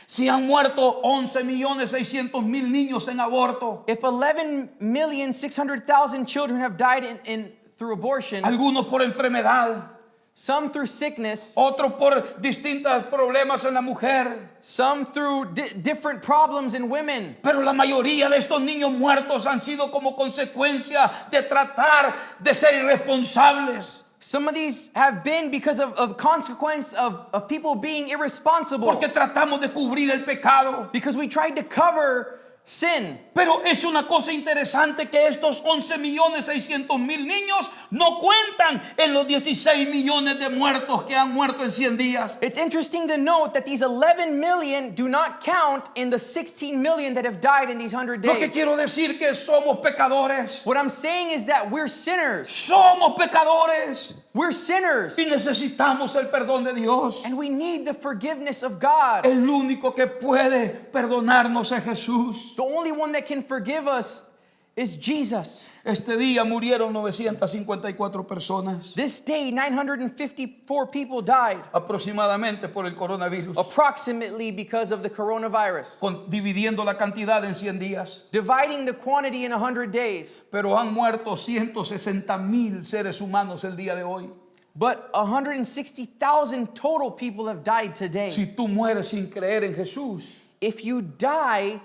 Si han muerto 11,600,000 niños en aborto, If 11,600,000 children have died through abortion, algunos por enfermedad, some through sickness, otros por distintos problemas en la mujer, some through different problems in women, pero la mayoría de estos niños muertos han sido como consecuencia de tratar de ser irresponsables. some of these have been because of consequence of people being irresponsible. Porque tratamos de cubrir el pecado. Because we tried to cover sin. Pero es una cosa interesante que estos 11.600.000 niños no cuentan en los 16 millones de muertos que han muerto en 100 días. It's interesting to note that these 11 million do not count in the 16 million that have died in these 100 Lo que days. quiero decir que somos pecadores. What I'm saying is that we're sinners. Somos pecadores We're sinners. y necesitamos el perdón de Dios. And we need the forgiveness of God. El único que puede perdonarnos es Jesús. The only one that can forgive us is Jesus. Este día murieron 954 personas This day, 954 people died, aproximadamente por el coronavirus, approximately because of the coronavirus. dividiendo la cantidad en 100 días. Dividing the quantity in 100 days. Pero han muerto 160.000 seres humanos el día de hoy. But 160,000 total people have died today. Si tú mueres sin creer en Jesús, If you die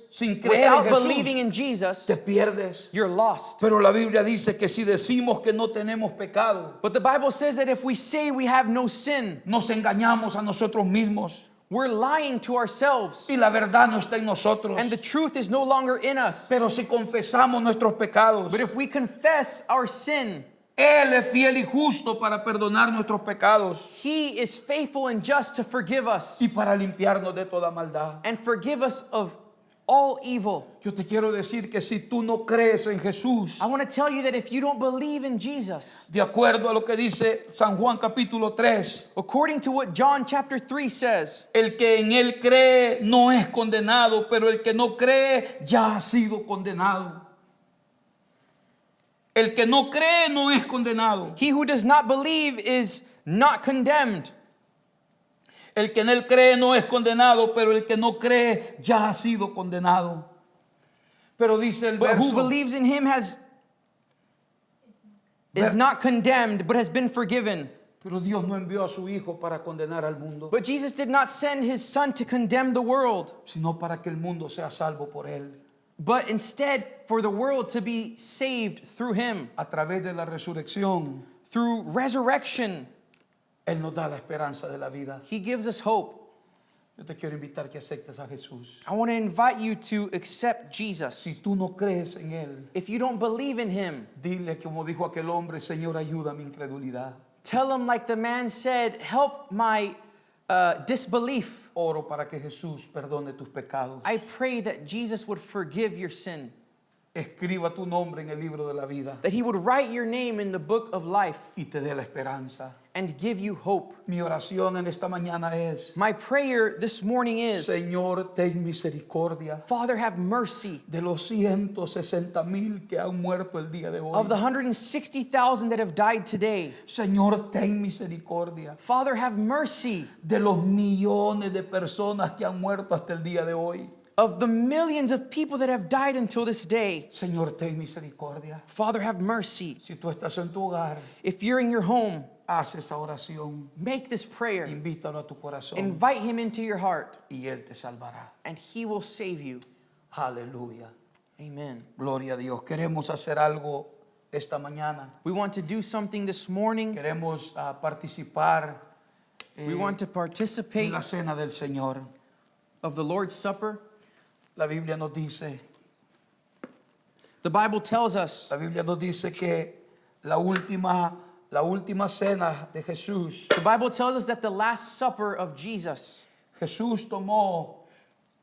sin creer en without believing Jesús, in Jesus, te pierdes. you're lost. Pero la Biblia dice que si decimos que no tenemos pecado, But the Bible says that if we say we have no sin, nos engañamos a nosotros mismos we're lying to ourselves. y la verdad no está en nosotros. And the truth is no longer in us. Pero si confesamos nuestros pecados, But if we confess our sin, Él es fiel y justo para perdonar nuestros pecados He is faithful and just to forgive us y para limpiarnos de toda maldad. and forgive us of all evil. Yo te quiero decir que si tú no crees en Jesús, I want to tell you that if you don't believe in Jesus, de acuerdo a lo que dice San Juan capítulo 3, according to what John chapter 3 says, el que en Él cree no es condenado, pero el que no cree ya ha sido condenado. El que no cree no es condenado. he who does not believe is not condemned. El que en Él cree no es condenado, pero el que no cree ya ha sido condenado. Pero dice el But who verso, believes in him is not condemned, but has been forgiven. pero Dios no envió a su Hijo para condenar al mundo, But Jesus did not send his son to condemn the world, sino para que el mundo sea salvo por Él. but instead for the world to be saved through him. A través de la resurrección, Through resurrection, Él nos da la esperanza de la vida. he gives us hope. Yo te quiero invitar que aceptes a Jesús. I want to invite you to accept Jesus. Si tú no crees en Él, If you don't believe in him, dile como dijo aquel hombre, Señor, ayuda a mi incredulidad. tell him like the man said, help my disbelief. Oro para que Jesús perdone tus pecados. I pray that Jesus would forgive your sin, Escriba tu nombre en el libro de la vida that he would write your name in the book of life y te dé la esperanza. and give you hope. Mi oración en esta mañana es, My prayer this morning is, Señor, ten misericordia Father, have mercy de los 160.000 que han muerto el día de hoy. of the 160,000 that have died today. Señor, ten misericordia Father, have mercy de los millones de personas que han muerto hasta el día de hoy. of the millions of people that have died until this day. Señor, ten misericordia. Father, have mercy. Si tú estás en tu hogar, If you're in your home, haz esa oración, make this prayer. invítalo a tu corazón Invite him into your heart, y Él te salvará. and he will save you. Aleluya. Amen. Gloria a Dios. Queremos hacer algo esta mañana. We want to do something this morning. Queremos participar We want to en participate la cena del Señor. of the Lord's Supper. La Biblia nos dice, The Bible tells us, la Biblia nos dice que la última cena de Jesús, the Bible tells us that the Last Supper of Jesus, Jesús tomó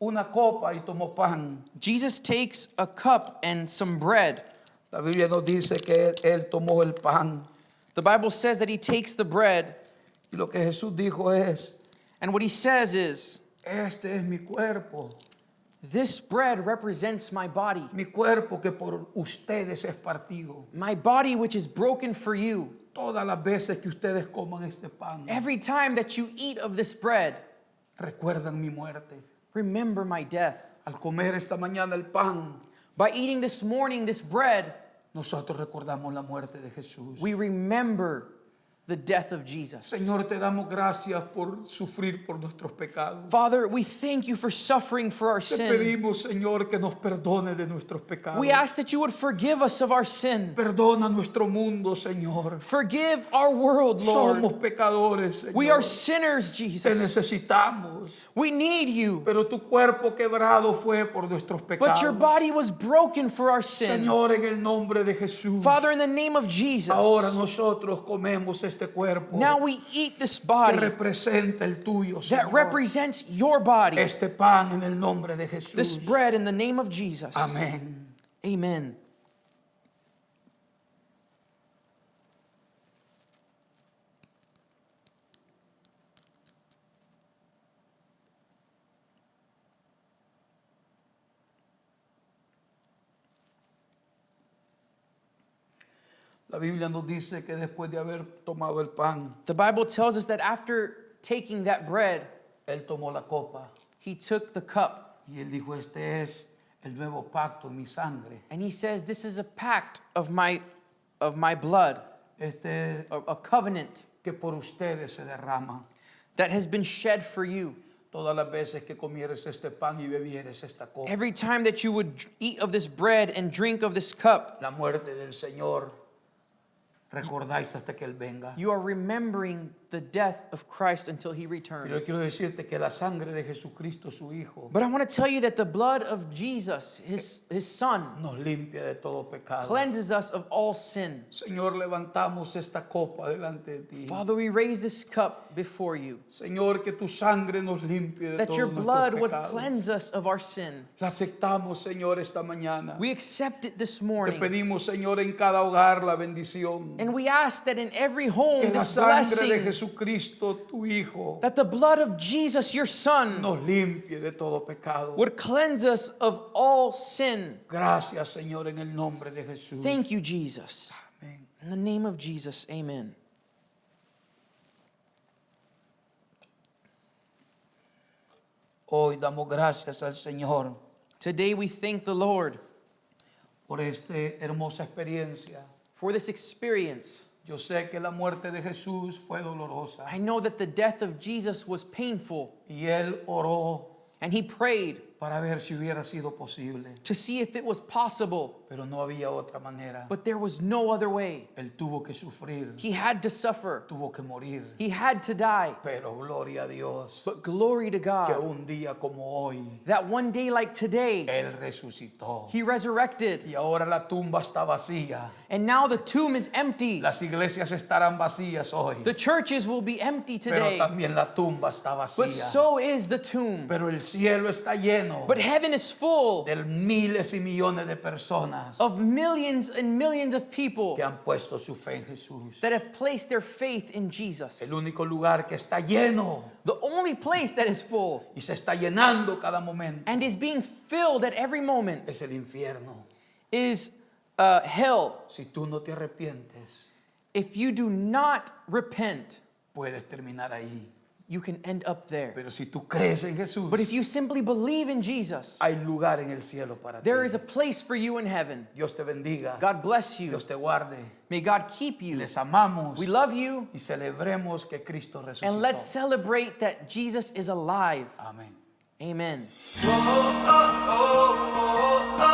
una copa y tomó pan. Jesus takes a cup and some bread. La Biblia nos dice que él tomó el pan. The Bible says that he takes the bread, Y lo que Jesús dijo es, and what he says is, este es mi cuerpo. this bread represents my body. Mi cuerpo que por ustedes es partido. My body which is broken for you. Todas las veces que ustedes coman este pan, Every time that you eat of this bread, recuerdan mi muerte. remember my death. Al comer esta mañana el pan, By eating this morning this bread, nosotros recordamos la muerte de Jesús. we remember the death of Jesus. Señor, te damos gracias por sufrir por nuestros pecados. Father, we thank you for suffering for our Te sin. pedimos, Señor, que nos perdone de nuestros pecados. We ask that you would forgive us of our sin. Perdona nuestro mundo, Señor. Forgive our world, Lord. Somos pecadores, Señor. We are sinners, Te Jesus. necesitamos. We need you. Pero tu cuerpo quebrado fue por nuestros But pecados. your body was broken for our sin. Señor, en el nombre de Jesús. Father, in the name of Jesus, Ahora nosotros comemos este cuerpo now we eat this que body representa el tuyo, that Señor. represents your body, Este pan en el nombre de Jesús. this bread in the name of Jesus. Amén. Amen. La Biblia nos dice que después de haber tomado el pan, The Bible tells us that after taking that bread, Él tomó la copa he took the cup y Él dijo, este es el nuevo pacto en mi sangre. and he says, "This is a pact of my blood, Este es a covenant que por ustedes se derrama. that has been shed for you." Todas las veces que comieres este pan y bebieres esta copa, Every time that you would eat of this bread and drink of this cup, la muerte del Señor, recordáis hasta que Él venga. you are remembering the death of Christ until he Pero yo returns. quiero decirte que la sangre de Jesucristo, su Hijo, But I want to tell you that the blood of Jesus, his son, nos limpia de todo pecado. cleanses us of all sin. Señor, levantamos esta copa delante de ti. Father, we raise this cup before you, Señor, que tu sangre nos limpie de that your todos blood nuestros would pecados. cleanse us of our sin. La aceptamos, Señor, esta mañana. We accept it this Te morning. pedimos, Señor, en cada hogar la bendición. And we ask that in every Que home, la this sangre de blessing, Jesucristo, tu Hijo, that the blood of Jesus, your Son, nos limpie de todo pecado. would cleanse us of all sin. Gracias, Señor, en el nombre de Jesús. Thank you, Jesus. Amén. In the name of Jesus, amen. Hoy damos gracias al Señor Today we thank the Lord por esta hermosa experiencia. for this experience. Yo sé que la muerte de Jesús fue dolorosa I know that the death of Jesus was painful, y Él oró and he prayed para ver si hubiera sido posible, to see if it was possible, pero no había otra manera. but there was no other way. Él tuvo que sufrir, He had to suffer, tuvo que morir, he had to die. pero gloria a Dios But glory to que God un día como hoy that one day like today, Él resucitó he resurrected, y ahora la tumba está vacía. and now the tomb is empty. Las iglesias estarán vacías hoy, The churches will be empty pero today, también la tumba está but vacía. so is the tomb. Pero el cielo está lleno But heaven is full de miles y millones de personas of millions and millions of people que han puesto su fe en Jesús. that have placed their faith in Jesus. El único lugar que está lleno The only place that is full y se está llenando cada momento and is being filled at every moment es el infierno. is hell. Si tú no te arrepientes, If you do not repent, puedes terminar ahí. you can end up there. Pero si tú crees en Jesús, But if you simply believe in Jesus, hay lugar en el cielo para ti. there is a place for you in heaven. Dios te bendiga. God bless you. Dios te guarde. May God keep you. Les amamos We love you, y celebremos que Cristo resucitó. and let's celebrate that Jesus is alive. Amén. Amen. Oh, oh, oh, oh, oh.